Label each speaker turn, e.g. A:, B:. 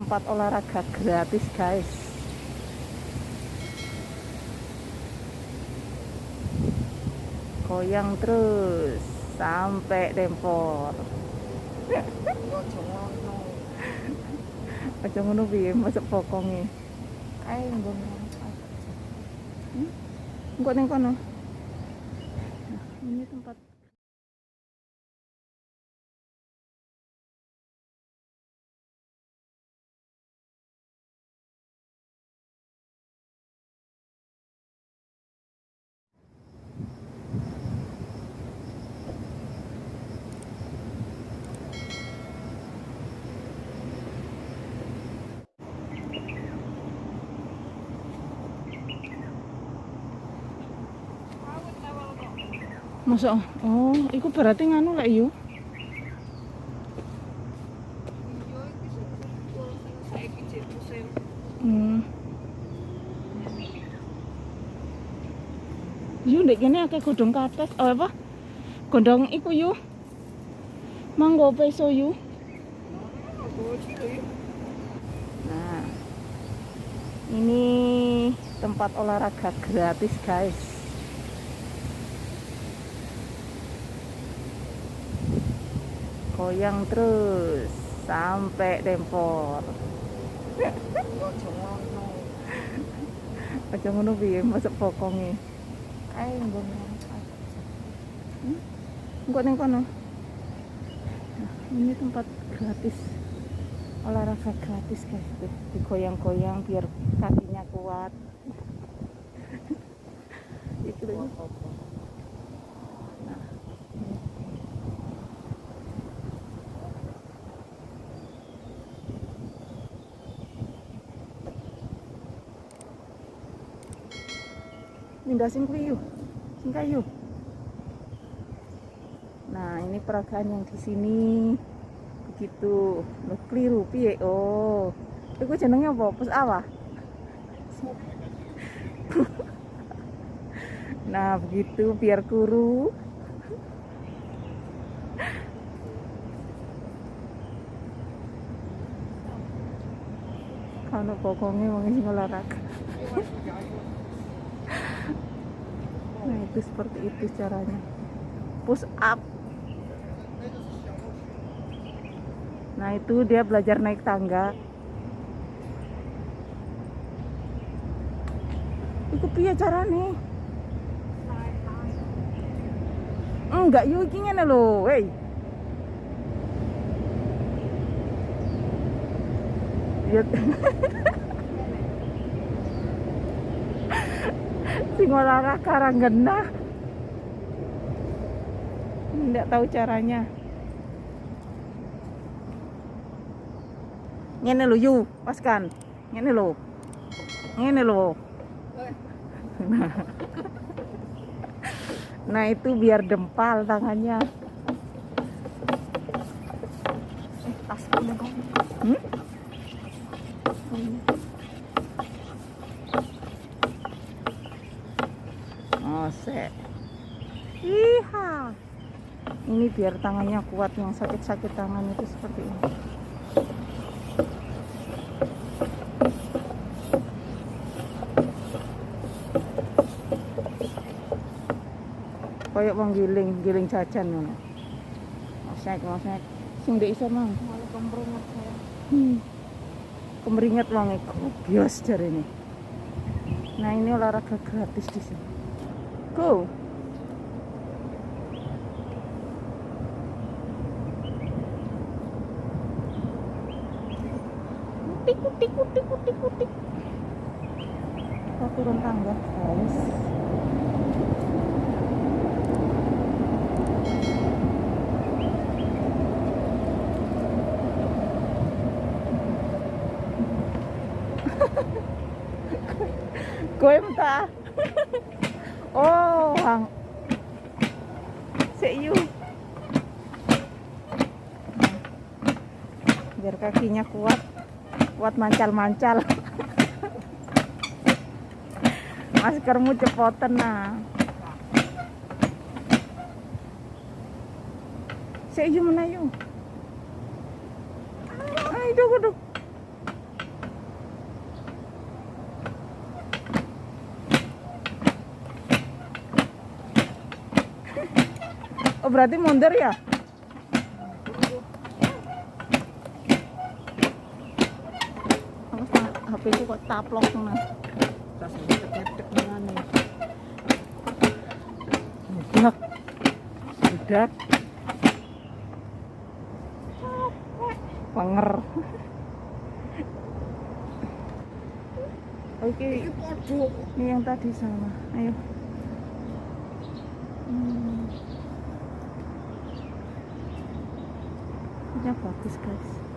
A: tempat olahraga gratis guys. Goyang terus sampai Dempor. Aja ngono piye masuk pokonge. Kae nggon. Engko ning kono. Ini tempat masuk. Oh, iku berarti nganu lek yo. Yu ndek kene akeh godhong kates. Oh apa? Godhong iku yu. Manggo peso yu. Nah. Ini tempat olahraga gratis, guys. Goyang terus sampai Dempor. Aja ngono piye masuk pokonge. Kae nggon. Engko ning kono. Nah, ini tempat gratis. Olahraga gratis guys. Tuh, digoyang-goyang biar kakinya kuat. Itu loh. Nah. Mindah sing kuwi yuk. Sing kayu. Nah, ini peragaan yang di sini. Begitu. Loh, keliru piye? Oh. Iku jenenge apa? Pus awah. Nah, begitu biar kuru. Kalau pokoknya mau ngisi olahraga. Nah, itu seperti itu caranya. Push up. Nah, itu dia belajar naik tangga. Iku piye carane? Enggak, yo iki ngene lho, wey. Ya. Sing olahraga ra genah. Enggak tahu caranya. Ngene lho yu, paskan. Ngene lho. Ngene lho. Nah, itu biar dempal tangannya. Tas kamu kan? Osek. Iha. Ini biar tangannya kuat, yang sakit-sakit tangan itu seperti ini. Kayak wong giling jajan ngono. Osek. Sing ndek iso mang. Malah kemringet saya. Kemringet wong iku. Bios jarene. Nah, ini olahraga gratis di sini. Go. Kutik. Kita turun tangga, guys. Gue minta. Oh, Hang. See you. Biar kakinya kuat mancal-mancal. Maskermu cepoten nah. See you mana yuk. Aduh. Oh berarti mundur ya? HP ku kok taplok ngono.
B: Tas ngedek-ngedek ngene.
A: Blak. Budak. Lenger. Oke.
B: Iki podo.
A: Ini yang tadi sama. Ayo. Ini bagus guys.